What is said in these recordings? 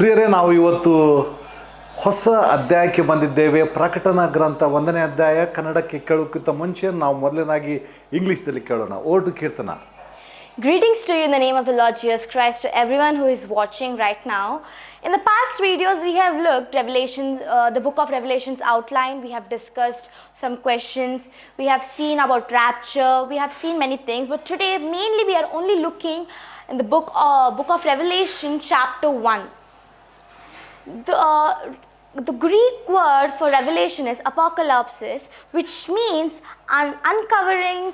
ಪ್ರಿಯರೇ, ನಾವು ಇವತ್ತು ಹೊಸ ಅಧ್ಯಾಯಕ್ಕೆ ಬಂದಿದ್ದೇವೆ. ಪ್ರಕಟಣಾ ಗ್ರಂಥ 1ನೇ ಅಧ್ಯಾಯ ಕನ್ನಡಕ್ಕೆ ಕೇಳೋಕ್ಕಿಂತ ಮುಂಚೆ ನಾವು ಮೊದಲನೇದಾಗಿ ಇಂಗ್ಲೀಷ್ದಲ್ಲಿ ಕೇಳೋಣ. Vote Keerthana. Greetings to you in the name of the Lord Jesus Christ, to everyone who is watching right now. In the past videos, we have looked the book of Revelations outline. We have discussed some questions. We have seen about rapture. We have seen many things. But today, mainly, we are only looking in the book of Revelation, chapter 1. The Greek word for revelation is apocalypsis, which means uncovering,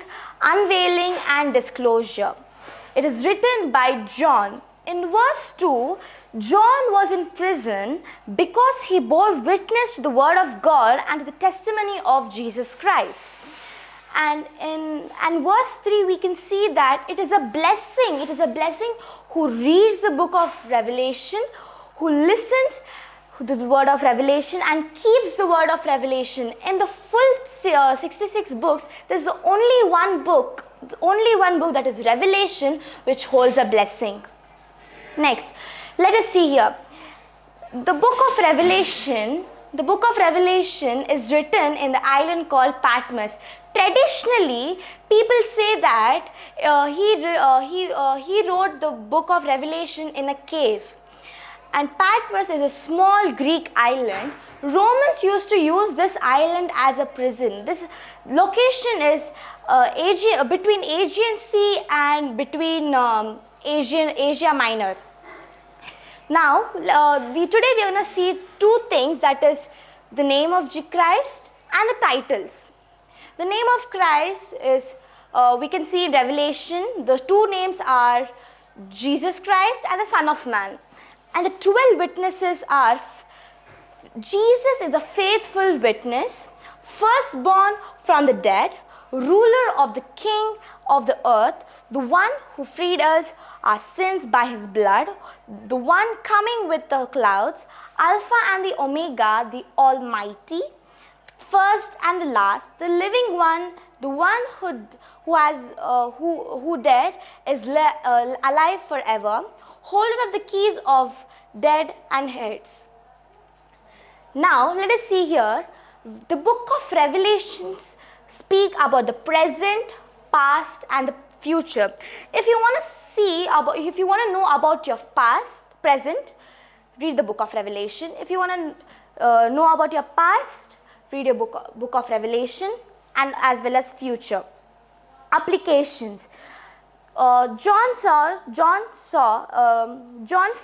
unveiling, and disclosure. It is written by John. In verse 2, John was in prison because he bore witness to the word of God and to the testimony of Jesus Christ. And verse 3, we can see that it is a blessing. It is a blessing who reads the book of Revelation, who listens to the word of Revelation and keeps the word of Revelation. In the full 66 books, there is only one book that is Revelation, which holds a blessing. Next, let us see here. The book of Revelation is written in the island called Patmos. Traditionally, people say that he wrote the book of Revelation in a cave. And Patmos is a small Greek island. Romans used to use this island as a prison. This location is between Aegean Sea and between Asia Minor. Now, today we are going to see two things, that is the name of Christ and the titles. The name of Christ is, we can see in Revelation, the two names are Jesus Christ and the Son of Man. And the 12 witnesses are, Jesus is the faithful witness, firstborn from the dead, ruler of the king of the earth, the one who freed us our sins by his blood, the one coming with the clouds, Alpha and the Omega, the Almighty, first and the last, the living one, the one who dead is alive forever, holder of the keys of dead and heads. Now, let us see here. The book of Revelations speak about the present, past, and the future. If you want to know about your past, present, read the book of Revelation. If you want to know about your past, read your book of Revelation, and as well as future. Applications. John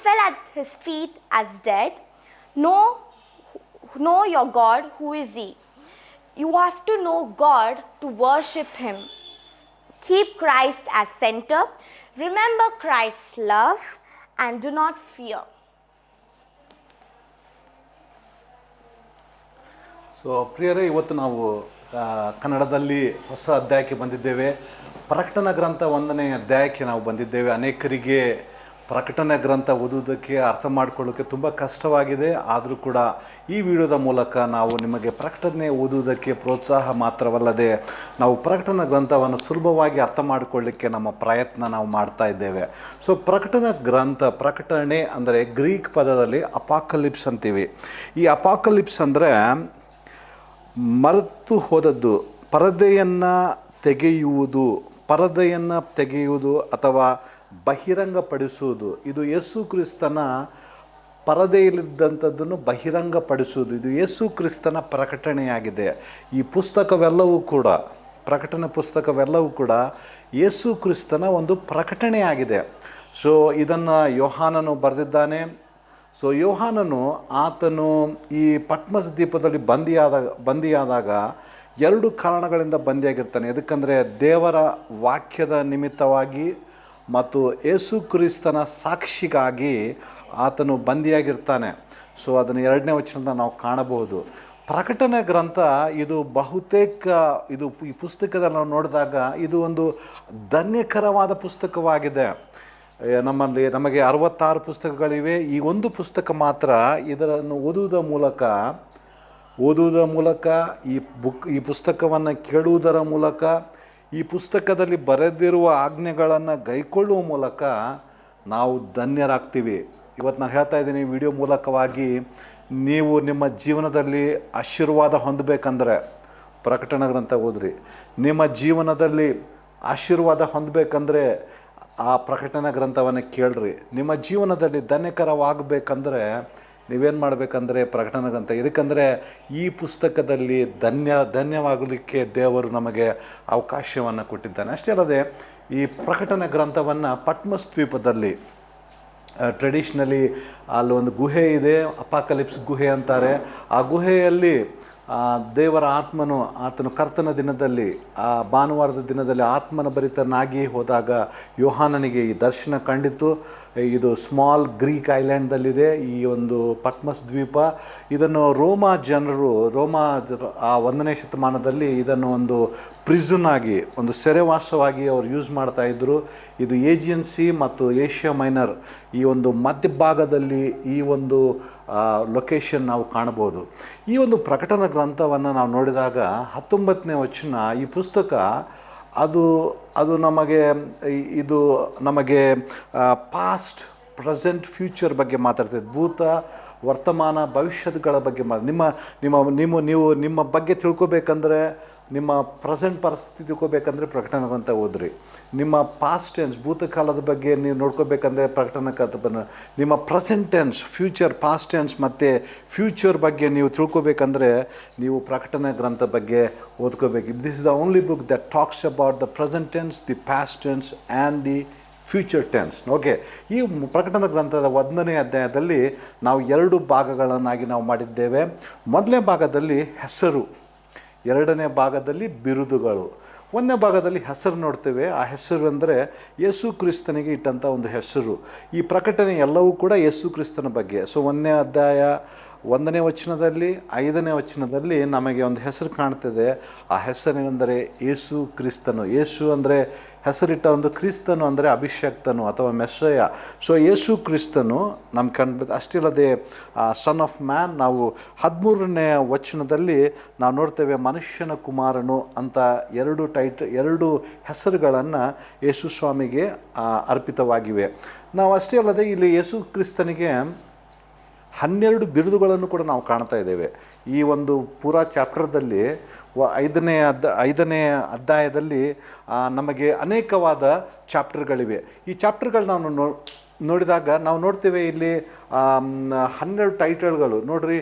fell at his feet as dead. Know your God, who is he? You have to know God to worship him. Keep Christ as center. Remember Christ's love and do not fear. So ಪ್ರಿಯರೇ, ಇವತ್ತು ನಾವು ಕನ್ನಡದಲ್ಲಿ ಹೊಸ ಅಧ್ಯಾಯಕ್ಕೆ ಬಂದಿದ್ದೇವೆ. ಪ್ರಕಟಣಾ ಗ್ರಂಥ 1ನೇ ಅಧ್ಯಾಯಕ್ಕೆ ನಾವು ಬಂದಿದ್ದೇವೆ. ಅನೇಕರಿಗೆ ಪ್ರಕಟಣಾ ಗ್ರಂಥ ಓದುವುದಕ್ಕೆ, ಅರ್ಥ ಮಾಡಿಕೊಳ್ಳೋಕ್ಕೆ ತುಂಬ ಕಷ್ಟವಾಗಿದೆ. ಆದರೂ ಕೂಡ ಈ ವಿಡಿಯೋದ ಮೂಲಕ ನಾವು ನಿಮಗೆ ಪ್ರಕಟಣೆ ಓದುವುದಕ್ಕೆ ಪ್ರೋತ್ಸಾಹ ಮಾತ್ರವಲ್ಲದೆ ನಾವು ಪ್ರಕಟಣಾ ಗ್ರಂಥವನ್ನು ಸುಲಭವಾಗಿ ಅರ್ಥ ಮಾಡಿಕೊಳ್ಳಿಕ್ಕೆ ನಮ್ಮ ಪ್ರಯತ್ನ ನಾವು ಮಾಡ್ತಾ ಇದ್ದೇವೆ. ಸೊ ಪ್ರಕಟಣೆ ಅಂದರೆ ಗ್ರೀಕ್ ಪದದಲ್ಲಿ ಅಪಾಕಲಿಪ್ಸ್ ಅಂತೀವಿ. ಈ ಅಪಾಕಲಿಪ್ಸ್ ಅಂದರೆ ಮರೆತು ಹೋದದ್ದು, ಪರದೆಯನ್ನು ತೆಗೆಯುವುದು ಅಥವಾ ಬಹಿರಂಗಪಡಿಸುವುದು. ಇದು ಯೇಸು ಕ್ರಿಸ್ತನ ಪರದೆಯಲ್ಲಿದ್ದಂಥದ್ದನ್ನು ಬಹಿರಂಗಪಡಿಸುವುದು. ಇದು ಯೇಸು ಕ್ರಿಸ್ತನ ಪ್ರಕಟಣೆಯಾಗಿದೆ. ಈ ಪ್ರಕಟಣೆ ಪುಸ್ತಕವೆಲ್ಲವೂ ಕೂಡ ಯೇಸು ಕ್ರಿಸ್ತನ ಒಂದು ಪ್ರಕಟಣೆಯಾಗಿದೆ. ಸೊ ಇದನ್ನು ಯೋಹಾನನು ಬರೆದಿದ್ದಾನೆ. ಸೊ ಯೋಹಾನನು ಆತನು ಈ ಪಟ್ಮಸ್ ದ್ವೀಪದಲ್ಲಿ ಬಂದಿಯಾದಾಗ 2 ಕಾರಣಗಳಿಂದ ಬಂದಿಯಾಗಿರ್ತಾನೆ. ಎದಕ್ಕಂದರೆ ದೇವರ ವಾಕ್ಯದ ನಿಮಿತ್ತವಾಗಿ ಮತ್ತು ಯೇಸು ಕ್ರಿಸ್ತನ ಸಾಕ್ಷಿಗಾಗಿ ಆತನು ಬಂದಿಯಾಗಿರ್ತಾನೆ. ಸೊ ಅದನ್ನು 2ನೇ ವಚನದಿಂದ ನಾವು ಕಾಣಬಹುದು. ಪ್ರಕಟಣೆ ಗ್ರಂಥ ಇದು ಈ ಪುಸ್ತಕದಲ್ಲಿ ನಾವು ನೋಡಿದಾಗ ಇದು ಒಂದು ಧನ್ಯಕರವಾದ ಪುಸ್ತಕವಾಗಿದೆ. ನಮಗೆ 66 ಪುಸ್ತಕಗಳಿವೆ. ಈ ಒಂದು ಪುಸ್ತಕ ಮಾತ್ರ ಇದನ್ನು ಓದುವುದರ ಮೂಲಕ ಈ ಪುಸ್ತಕವನ್ನು ಕೇಳುವುದರ ಮೂಲಕ, ಈ ಪುಸ್ತಕದಲ್ಲಿ ಬರೆದಿರುವ ಆಜ್ಞೆಗಳನ್ನು ಗೈಕೊಳ್ಳುವ ಮೂಲಕ ನಾವು ಧನ್ಯರಾಗ್ತೀವಿ. ಇವತ್ತು ನಾನು ಹೇಳ್ತಾ ಇದ್ದೀನಿ ವಿಡಿಯೋ ಮೂಲಕವಾಗಿ, ನೀವು ನಿಮ್ಮ ಜೀವನದಲ್ಲಿ ಆಶೀರ್ವಾದ ಹೊಂದಬೇಕಂದ್ರೆ ಪ್ರಕಟಣೆ ಗ್ರಂಥ ಓದ್ರಿ. ನಿಮ್ಮ ಜೀವನದಲ್ಲಿ ಆಶೀರ್ವಾದ ಹೊಂದಬೇಕಂದ್ರೆ ಆ ಪ್ರಕಟಣೆ ಗ್ರಂಥವನ್ನು ಕೇಳ್ರಿ. ನಿಮ್ಮ ಜೀವನದಲ್ಲಿ ಧನ್ಯಕರವಾಗಬೇಕಂದ್ರೆ ನೀವೇನು ಮಾಡಬೇಕಂದ್ರೆ ಪ್ರಕಟಣೆ ಗ್ರಂಥ. ಇದಕ್ಕಂದರೆ ಈ ಪುಸ್ತಕದಲ್ಲಿ ಧನ್ಯವಾಗಲಿಕ್ಕೆ ದೇವರು ನಮಗೆ ಅವಕಾಶವನ್ನು ಕೊಟ್ಟಿದ್ದಾನೆ. ಅಷ್ಟೇ ಅಲ್ಲದೆ ಈ ಪ್ರಕಟಣೆ ಗ್ರಂಥವನ್ನು ಪಟ್ಮಸ್ ದ್ವೀಪದಲ್ಲಿ ಟ್ರೆಡಿಷ್ನಲಿ ಅಲ್ಲೊಂದು ಗುಹೆ ಇದೆ, ಅಪಾಕಲಿಪ್ಸ್ ಗುಹೆ ಅಂತಾರೆ. ಆ ಗುಹೆಯಲ್ಲಿ ದೇವರ ಆತ್ಮನು ಆತನು ಕರ್ತನ ದಿನದಲ್ಲಿ, ಆ ಭಾನುವಾರದ ದಿನದಲ್ಲಿ ಆತ್ಮನ ಭರಿತನಾಗಿ ಹೋದಾಗ ಯೋಹಾನನಿಗೆ ಈ ದರ್ಶನ ಕಂಡಿತು. ಇದು ಸ್ಮಾಲ್ ಗ್ರೀಕ್ ಐಲ್ಯಾಂಡ್ದಲ್ಲಿದೆ ಈ ಒಂದು ಪಟ್ಮಸ್ ದ್ವೀಪ. ಇದನ್ನು ಜನರು ಆ 1ನೇ ಶತಮಾನದಲ್ಲಿ ಇದನ್ನು ಒಂದು ಪ್ರಿಸನ್ ಆಗಿ, ಒಂದು ಸೆರೆವಾಸವಾಗಿ ಅವರು ಯೂಸ್ ಮಾಡ್ತಾಯಿದ್ರು. ಇದು ಏಜಿಯನ್ ಸಿ ಮತ್ತು ಏಷ್ಯಾ ಮೈನರ್ ಈ ಒಂದು ಮಧ್ಯಭಾಗದಲ್ಲಿ ಈ ಒಂದು ಲೊಕೇಶನ್ ನಾವು ಕಾಣಬಹುದು. ಈ ಒಂದು ಪ್ರಕಟಣಾ ಗ್ರಂಥವನ್ನು ನಾವು ನೋಡಿದಾಗ 19ನೇ ವಚನ, ಈ ಪುಸ್ತಕ ಅದು ನಮಗೆ ಪಾಸ್ಟ್, ಪ್ರೆಸೆಂಟ್, ಫ್ಯೂಚರ್ ಬಗ್ಗೆ ಮಾತಾಡ್ತದೆ. ಭೂತ, ವರ್ತಮಾನ, ಭವಿಷ್ಯಗಳ ಬಗ್ಗೆ ನಿಮ್ಮ ಬಗ್ಗೆ ತಿಳ್ಕೊಬೇಕಂದ್ರೆ, ನಿಮ್ಮ ಪ್ರೆಸೆಂಟ್ ಪರಿಸ್ಥಿತಿ ತಿಳ್ಕೊಬೇಕಂದ್ರೆ ಪ್ರಕಟಣೆ ಗ್ರಂಥ ಓದ್ರಿ. ನಿಮ್ಮ ಪಾಸ್ಟ್ ಟೆನ್ಸ್, ಭೂತಕಾಲದ ಬಗ್ಗೆ ನೀವು ನೋಡ್ಕೋಬೇಕಂದ್ರೆ ಪ್ರಕಟಣೆ ಗ್ರಂಥ. ನಿಮ್ಮ present tense, future, past tense ಮತ್ತು ಫ್ಯೂಚರ್ ಬಗ್ಗೆ ನೀವು ತಿಳ್ಕೊಬೇಕಂದ್ರೆ ನೀವು ಪ್ರಕಟಣೆ ಗ್ರಂಥ ಬಗ್ಗೆ ಓದ್ಕೋಬೇಕು. This is the only book that talks about the present tense, the past tense and the future tense. Okay, ಈ ಪ್ರಕಟಣಾ ಗ್ರಂಥದ 1ನೇ ಅಧ್ಯಾಯದಲ್ಲಿ ನಾವು 2 ಭಾಗಗಳನ್ನಾಗಿ ನಾವು ಮಾಡಿದ್ದೇವೆ. ಮೊದಲನೇ ಭಾಗದಲ್ಲಿ ಹೆಸರು, 2ನೇ ಭಾಗದಲ್ಲಿ ಬಿರುದುಗಳು. 1ನೇ ಭಾಗದಲ್ಲಿ ಹೆಸರು ನೋಡ್ತೇವೆ. ಆ ಹೆಸರು ಅಂದರೆ ಯೇಸು ಕ್ರಿಸ್ತನಿಗೆ ಇಟ್ಟಂಥ ಒಂದು ಹೆಸರು. ಈ ಪ್ರಕಟಣೆ ಎಲ್ಲವೂ ಕೂಡ ಯೇಸು ಕ್ರಿಸ್ತನ ಬಗ್ಗೆ. ಸೊ 1ನೇ ಅಧ್ಯಾಯ 1ನೇ ವಚನದಲ್ಲಿ 5ನೇ ವಚನದಲ್ಲಿ ನಮಗೆ ಒಂದು ಹೆಸರು ಕಾಣ್ತದೆ. ಆ ಹೆಸರೇನೆಂದರೆ ಯೇಸು ಕ್ರಿಸ್ತನು. ಯೇಸು ಅಂದರೆ ಹೆಸರಿಟ್ಟ ಒಂದು, ಕ್ರಿಸ್ತನು ಅಂದರೆ ಅಭಿಷಕ್ತನು ಅಥವಾ ಮೆಸ್ಸಯ. ಸೊ ಯೇಸು ಕ್ರಿಸ್ತನು ನಮ್ಮ ಕಂಡು. ಅಷ್ಟಿಲ್ಲದೆ ಸನ್ ಆಫ್ ಮ್ಯಾನ್, ನಾವು 13ನೇ ವಚನದಲ್ಲಿ ನಾವು ನೋಡ್ತೇವೆ ಮನುಷ್ಯನ ಕುಮಾರನು ಅಂತ 2 ಹೆಸರುಗಳನ್ನು ಯೇಸು ಸ್ವಾಮಿಗೆ ಅರ್ಪಿತವಾಗಿವೆ. ನಾವು ಅಷ್ಟೇ ಅಲ್ಲದೆ ಇಲ್ಲಿ ಯೇಸು ಕ್ರಿಸ್ತನಿಗೆ 12 ಬಿರುದುಗಳನ್ನು ಕೂಡ ನಾವು ಕಾಣ್ತಾ ಇದ್ದೇವೆ. ಈ ಒಂದು ಪೂರಾ ಚಾಪ್ಟರ್ದಲ್ಲಿ 5ನೇ ಅಧ್ಯಾಯದಲ್ಲಿ ನಮಗೆ ಅನೇಕವಾದ ಚಾಪ್ಟರ್ಗಳಿವೆ. ಈ ಚಾಪ್ಟರ್ಗಳು ನಾವು ನೋಡಿದಾಗ ನಾವು ನೋಡ್ತೇವೆ ಇಲ್ಲಿ 12 ಟೈಟಲ್ಗಳು. ನೋಡ್ರಿ,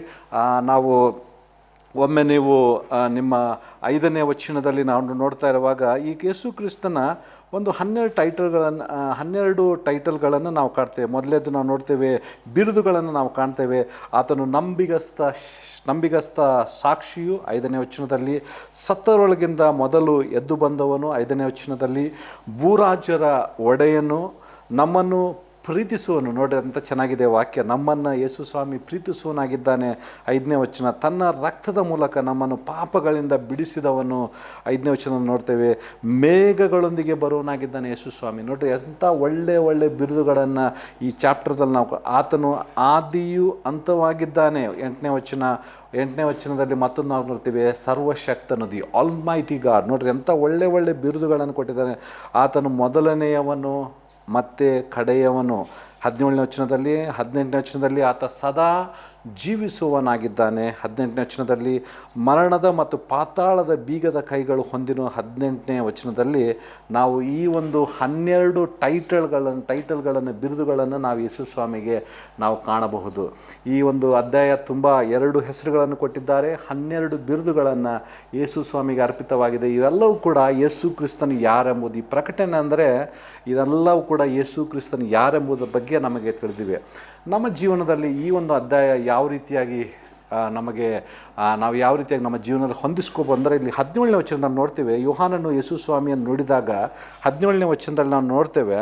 ನಾವು ಒಮ್ಮೆ ನೀವು ನಿಮ್ಮ 5ನೇ ವಚನದಲ್ಲಿ ನಾವು ನೋಡ್ತಾ ಇರುವಾಗ ಈ ಯೇಸು ಕ್ರಿಸ್ತನ ಒಂದು 12 ಟೈಟಲ್ಗಳನ್ನು ನಾವು ಕಾಣ್ತೇವೆ. ಮೊದಲೇದು ನಾವು ನೋಡ್ತೇವೆ ಬಿರುದುಗಳನ್ನು ನಾವು ಕಾಣ್ತೇವೆ. ಆತನು ನಂಬಿಗಸ್ತ ಸಾಕ್ಷಿಯು 5ನೇ ವಚನದಲ್ಲಿ, ಸತ್ತರೊಳಗಿಂದ ಮೊದಲು ಎದ್ದು ಬಂದವನು 5ನೇ ವಚನದಲ್ಲಿ, ಭೂರಾಜ್ಯರ ಒಡೆಯನು, ನಮ್ಮನ್ನು ಪ್ರೀತಿಸುವನು. ನೋಡಿ ಅಂತ ಚೆನ್ನಾಗಿದೆ ವಾಕ್ಯ. ನಮ್ಮನ್ನು ಯೇಸು ಸ್ವಾಮಿ ಪ್ರೀತಿಸುವನಾಗಿದ್ದಾನೆ 5ನೇ ವಚನ. ತನ್ನ ರಕ್ತದ ಮೂಲಕ ನಮ್ಮನ್ನು ಪಾಪಗಳಿಂದ ಬಿಡಿಸಿದವನು 5ನೇ ವಚನ ನೋಡ್ತೇವೆ. ಮೇಘಗಳೊಂದಿಗೆ ಬರುವನಾಗಿದ್ದಾನೆ ಯೇಸು ಸ್ವಾಮಿ. ನೋಡ್ರಿ ಎಂಥ ಒಳ್ಳೆ ಬಿರುದುಗಳನ್ನು ಈ ಚಾಪ್ಟರ್ದಲ್ಲಿ ನಾವು. ಆತನು ಆದಿಯು ಅಂತವಾಗಿದ್ದಾನೆ 8ನೇ ವಚನದಲ್ಲಿ ಮತ್ತೊಂದು ನಾವು ನೋಡ್ತೀವಿ, ಸರ್ವಶಕ್ತನು, ದಿ ಆಲ್ಮೈಟಿ ಗಾಡ್. ನೋಡ್ರಿ ಎಂಥ ಒಳ್ಳೆ ಬಿರುದುಗಳನ್ನು ಕೊಟ್ಟಿದ್ದಾನೆ. ಆತನು ಮೊದಲನೆಯವನು ಮತ್ತು ಕಡೆಯವನು 17ನೇ ವಚನದಲ್ಲಿ. 18ನೇ ವಚನದಲ್ಲಿ ಆತ ಸದಾ ಜೀವಿಸುವನಾಗಿದ್ದಾನೆ 18ನೇ ವಚನದಲ್ಲಿ. ಮರಣದ ಮತ್ತು ಪಾತಾಳದ ಬೀಗದ ಕೈಗಳು ಹೊಂದಿನ 18ನೇ ವಚನದಲ್ಲಿ ನಾವು ಈ ಒಂದು 12 ಟೈಟಲ್ಗಳನ್ನು ಬಿರುದುಗಳನ್ನು ನಾವು ಯೇಸು ಸ್ವಾಮಿಗೆ ನಾವು ಕಾಣಬಹುದು. ಈ ಒಂದು ಅಧ್ಯಾಯ ತುಂಬ 2 ಹೆಸರುಗಳನ್ನು ಕೊಟ್ಟಿದ್ದಾರೆ, 12 ಬಿರುದುಗಳನ್ನು ಯೇಸು ಸ್ವಾಮಿಗೆ ಅರ್ಪಿತವಾಗಿದೆ. ಇವೆಲ್ಲವೂ ಕೂಡ ಯೇಸು ಕ್ರಿಸ್ತನು ಯಾರೆಂಬುದು, ಈ ಪ್ರಕಟಣೆ ಅಂದರೆ ಇದೆಲ್ಲವೂ ಕೂಡ ಯೇಸು ಕ್ರಿಸ್ತನು ಯಾರೆಂಬುದರ ಬಗ್ಗೆ ನಮಗೆ ತಿಳಿದಿವೆ. ನಮ್ಮ ಜೀವನದಲ್ಲಿ ಈ ಒಂದು ಅಧ್ಯಾಯ ಯಾವ ರೀತಿಯಾಗಿ ನಾವು ಯಾವ ರೀತಿಯಾಗಿ ನಮ್ಮ ಜೀವನದಲ್ಲಿ ಹೊಂದಿಸ್ಕೊಬಂದರೆ, ಇಲ್ಲಿ 17ನೇ ವಚನದಲ್ಲಿ ನೋಡ್ತೇವೆ. ಯೋಹಾನನು ಯೇಸು ಸ್ವಾಮಿಯನ್ನು ನೋಡಿದಾಗ 17ನೇ ವಚನದಲ್ಲಿ ನಾವು ನೋಡ್ತೇವೆ,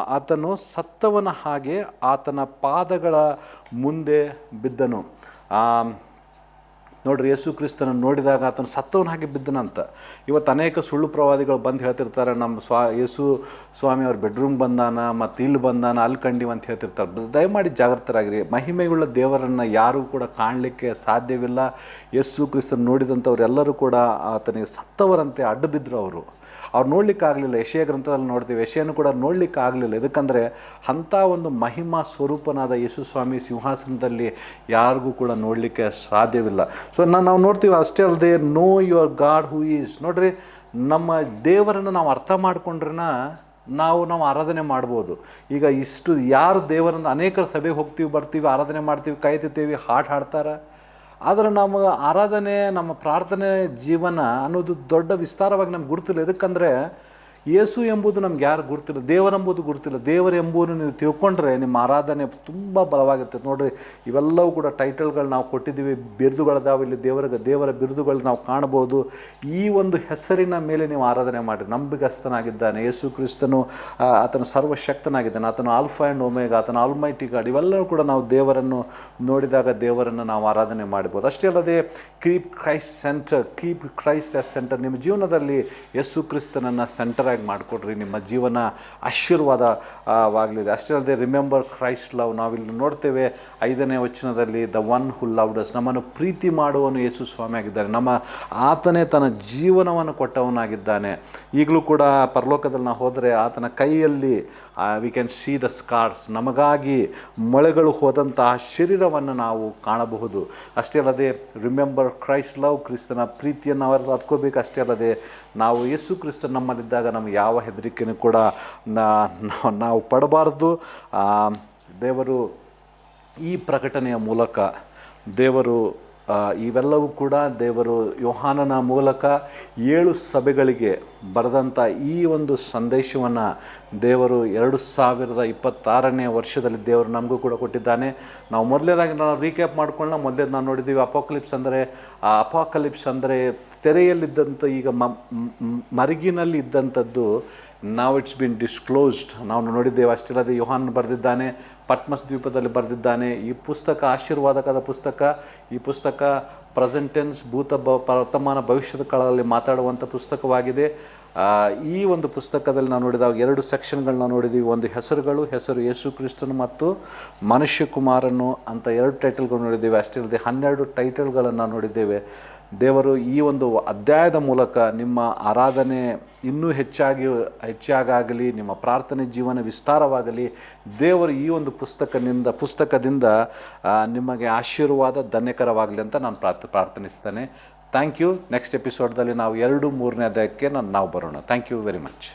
ಆತನು ಸತ್ತವನ ಹಾಗೆ ಆತನ ಪಾದಗಳ ಮುಂದೆ ಬಿದ್ದನು. ನೋಡ್ರಿ, ಯೇಸು ಕ್ರಿಸ್ತನನ್ನು ನೋಡಿದಾಗ ಆತನು ಸತ್ತವನ ಹಾಗೆ ಬಿದ್ದನಂತ. ಇವತ್ತು ಅನೇಕ ಸುಳ್ಳು ಪ್ರವಾದಿಗಳು ಬಂದು ಹೇಳ್ತಿರ್ತಾರೆ, ನಮ್ಮ ಯೇಸು ಸ್ವಾಮಿ ಅವ್ರ ಬೆಡ್ರೂಮ್ ಬಂದಾನ, ಮತ್ತು ಇಲ್ಲಿ ಬಂದಾನ, ಅಲ್ಲಿ ಕಂಡಿವ ಅಂತ ಹೇಳ್ತಿರ್ತಾರೆ. ದಯಮಾಡಿ ಜಾಗೃತರಾಗಿರಿ. ಮಹಿಮೆಯುಳ್ಳ ದೇವರನ್ನು ಯಾರೂ ಕೂಡ ಕಾಣಲಿಕ್ಕೆ ಸಾಧ್ಯವಿಲ್ಲ. ಯೇಸು ಕ್ರಿಸ್ತನ ನೋಡಿದಂಥವ್ರು ಎಲ್ಲರೂ ಕೂಡ ಆತನಿಗೆ ಸತ್ತವರಂತೆ ಅಡ್ಡ ಬಿದ್ದರು ಅವರು. ಅವ್ರು ನೋಡಲಿಕ್ಕಾಗಲಿಲ್ಲ. ಯೆಶಾಯ ಗ್ರಂಥದಲ್ಲಿ ನೋಡ್ತೀವಿ, ಯೆಶಾಯನು ಕೂಡ ನೋಡಲಿಕ್ಕಾಗಲಿಲ್ಲ. ಇದಕ್ಕಂದರೆ ಅಂಥ ಒಂದು ಮಹಿಮಾ ಸ್ವರೂಪನಾದ ಯೇಸು ಸ್ವಾಮಿ ಸಿಂಹಾಸನದಲ್ಲಿ ಯಾರಿಗೂ ಕೂಡ ನೋಡಲಿಕ್ಕೆ ಸಾಧ್ಯವಿಲ್ಲ. ಸೊ ನಾವು ನೋಡ್ತೀವಿ. ಅಷ್ಟೇ ಅಲ್ಲದೆ know your God who is. ನೋಡ್ರಿ, ನಮ್ಮ ದೇವರನ್ನು ನಾವು ಅರ್ಥ ಮಾಡ್ಕೊಂಡ್ರೆ ನಾವು ಆರಾಧನೆ ಮಾಡ್ಬೋದು. ಈಗ ಇಷ್ಟು ಯಾರು ದೇವರನ್ನು ಅನೇಕರ ಸಭೆಗೆ ಹೋಗ್ತೀವಿ, ಬರ್ತೀವಿ, ಆರಾಧನೆ ಮಾಡ್ತೀವಿ, ಕೈ ಎತ್ತೀವಿ, ಹಾಡು ಹಾಡ್ತಾರೆ. ಆದರೆ ನಮ್ಮ ಆರಾಧನೆ, ನಮ್ಮ ಪ್ರಾರ್ಥನೆ ಜೀವನ ಅನ್ನೋದು ದೊಡ್ಡ ವಿಸ್ತಾರವಾಗಿ ನಮ್ಗೆ ಗುರುತಿಲ್ಲ. ಇದಕ್ಕಂದರೆ ಯೇಸು ಎಂಬುದು ನಮ್ಗೆ ಯಾರು ಗುರುತಿಲ್ಲ, ದೇವರೆಂಬುದು ಗುರುತಿಲ್ಲ. ದೇವರು ಎಂಬುದನ್ನು ನೀವು ತಿಳ್ಕೊಂಡ್ರೆ ನಿಮ್ಮ ಆರಾಧನೆ ತುಂಬ ಬಲವಾಗಿರ್ತದೆ. ನೋಡಿರಿ, ಇವೆಲ್ಲವೂ ಕೂಡ ಟೈಟಲ್ಗಳು ನಾವು ಕೊಟ್ಟಿದ್ದೀವಿ, ಬಿರುದುಗಳದಾವೆ ಇಲ್ಲಿ. ದೇವರ ಬಿರುದುಗಳು ನಾವು ಕಾಣ್ಬೋದು. ಈ ಒಂದು ಹೆಸರಿನ ಮೇಲೆ ನೀವು ಆರಾಧನೆ ಮಾಡಿರಿ. ನಂಬಿಗಸ್ತನಾಗಿದ್ದಾನೆ ಯೇಸು ಕ್ರಿಸ್ತನು, ಆತನು ಸರ್ವಶಕ್ತನಾಗಿದ್ದಾನೆ, ಆತನು ಆಲ್ಫಾ ಆ್ಯಂಡ್ ಒಮೆಗಾ, ಆತನು ಆಲ್ಮೈಟಿ ಗಾಡ್. ಇವೆಲ್ಲವೂ ಕೂಡ ನಾವು ದೇವರನ್ನು ನೋಡಿದಾಗ ದೇವರನ್ನು ನಾವು ಆರಾಧನೆ ಮಾಡ್ಬೋದು. ಅಷ್ಟೇ ಅಲ್ಲದೆ ಕೀಪ್ ಕ್ರೈಸ್ಟ್ ಆಸ್ ಸೆಂಟರ್. ನಿಮ್ಮ ಜೀವನದಲ್ಲಿ ಯೇಸು ಕ್ರಿಸ್ತನನ್ನು ಸೆಂಟರ್ ಆಗಿ ಮಾಡಿಕೊಡ್ರಿ. ನಿಮ್ಮ ಜೀವನ ಆಶೀರ್ವಾದವಾಗಲಿದೆ. ಅಷ್ಟೇ ಅಲ್ಲದೆ ರಿಮೆಂಬರ್ ಕ್ರೈಸ್ಟ್ ಲವ್. ನಾವಿಲ್ಲಿ ನೋಡ್ತೇವೆ 5ನೇ ವಚನದಲ್ಲಿ, the one who loved us. ನಮ್ಮನ್ನು ಪ್ರೀತಿ ಮಾಡುವನು ಯೇಸು ಸ್ವಾಮಿ ಆಗಿದ್ದಾನೆ. ಆತನೇ ತನ್ನ ಜೀವನವನ್ನು ಕೊಟ್ಟವನಾಗಿದ್ದಾನೆ. ಈಗಲೂ ಕೂಡ ಪರಲೋಕದಲ್ಲಿ ನಾವು ಹೋದರೆ ಆತನ ಕೈಯಲ್ಲಿ we can see the scars. ನಮಗಾಗಿ ಮೊಳೆಗಳು ಹೋದಂತಹ ಶರೀರವನ್ನು ನಾವು ಕಾಣಬಹುದು. ಅಷ್ಟೇ ಅಲ್ಲದೆ ರಿಮೆಂಬರ್ ಕ್ರೈಸ್ಟ್ ಲವ್. ಕ್ರಿಸ್ತನ ಪ್ರೀತಿಯನ್ನು ಅವರು ಹತ್ಕೋಬೇಕು. ಅಷ್ಟೇ ಅಲ್ಲದೆ ನಾವು ಯೇಸು ಕ್ರಿಸ್ತ ನಮ್ಮಲ್ಲಿದ್ದಾಗ ನಮಗೆ ಯಾವ ಹೆದರಿಕೆಯೂ ಕೂಡ ನಾವು ಪಡಬಾರ್ದು. ದೇವರು ಈ ಪ್ರಕಟಣೆಯ ಮೂಲಕ ಇವೆಲ್ಲವೂ ಕೂಡ ದೇವರು ಯೋಹಾನನ ಮೂಲಕ 7 ಸಭೆಗಳಿಗೆ ಬರೆದಂಥ ಈ ಒಂದು ಸಂದೇಶವನ್ನು ದೇವರು 2026ನೇ ವರ್ಷದಲ್ಲಿ ದೇವರು ನಮಗೂ ಕೂಡ ಕೊಟ್ಟಿದ್ದಾನೆ. ನಾವು ಮೊದಲನೇದಾಗಿ ರೀಕ್ಯಾಪ್ ಮಾಡ್ಕೊಳ್ಳೋಣ. ಮೊದಲೇ ನಾವು ನೋಡಿದ್ದೀವಿ ಅಪಾಕಲಿಪ್ಸ್ ಅಂದರೆ ತೆರೆಯಲ್ಲಿದ್ದಂಥ, ಈಗ ಮರಗಿನಲ್ಲಿ ಇದ್ದಂಥದ್ದು ನಾವು ಇಟ್ಸ್ ಬಿನ್ ಡಿಸ್ಕ್ಲೋಸ್ಡ್. ನಾವು ನೋಡಿದ್ದೇವೆ. ಅಷ್ಟೇ ಅಲ್ಲದೆ ಯೋಹಾನ ಬರೆದಿದ್ದಾನೆ, ಪಟ್ಮಸ್ ದ್ವೀಪದಲ್ಲಿ ಬರೆದಿದ್ದಾನೆ. ಈ ಪುಸ್ತಕ ಆಶೀರ್ವಾದಕದ ಪುಸ್ತಕ. ಈ ಪುಸ್ತಕ ಪ್ರೆಸೆಂಟ್ ಟೆನ್ಸ್, ವರ್ತಮಾನ, ಭವಿಷ್ಯದ ಕಾಲದಲ್ಲಿ ಮಾತಾಡುವಂಥ ಪುಸ್ತಕವಾಗಿದೆ. ಈ ಒಂದು ಪುಸ್ತಕದಲ್ಲಿ ನಾವು ನೋಡಿದಾಗ 2 ಸೆಕ್ಷನ್ಗಳನ್ನ ನೋಡಿದ್ದೀವಿ. ಒಂದು ಹೆಸರು ಯೇಸು ಕ್ರಿಸ್ತನು ಮತ್ತು ಮನುಷ್ಯ ಕುಮಾರನು ಅಂತ 2 ಟೈಟಲ್ಗಳು ನೋಡಿದ್ದೇವೆ. ಅಷ್ಟೇ ಅಲ್ಲದೆ 12 ಟೈಟಲ್ಗಳನ್ನು ನೋಡಿದ್ದೇವೆ. ದೇವರು ಈ ಒಂದು ಅಧ್ಯಾಯದ ಮೂಲಕ ನಿಮ್ಮ ಆರಾಧನೆ ಇನ್ನೂ ಹೆಚ್ಚಾಗಲಿ, ನಿಮ್ಮ ಪ್ರಾರ್ಥನೆ ಜೀವನ ವಿಸ್ತಾರವಾಗಲಿ. ದೇವರು ಈ ಒಂದು ಪುಸ್ತಕದಿಂದ ನಿಮಗೆ ಆಶೀರ್ವಾದ ಧನ್ಯಕರವಾಗಲಿ ಅಂತ ನಾನು ಪ್ರಾರ್ಥನಿಸ್ತೇನೆ. Thank you. ನೆಕ್ಸ್ಟ್ ಎಪಿಸೋಡ್ದಲ್ಲಿ ನಾವು 2-3ನೇ ಅಧ್ಯಾಯಕ್ಕೆ ನಾವು ಬರೋಣ. Thank you very much.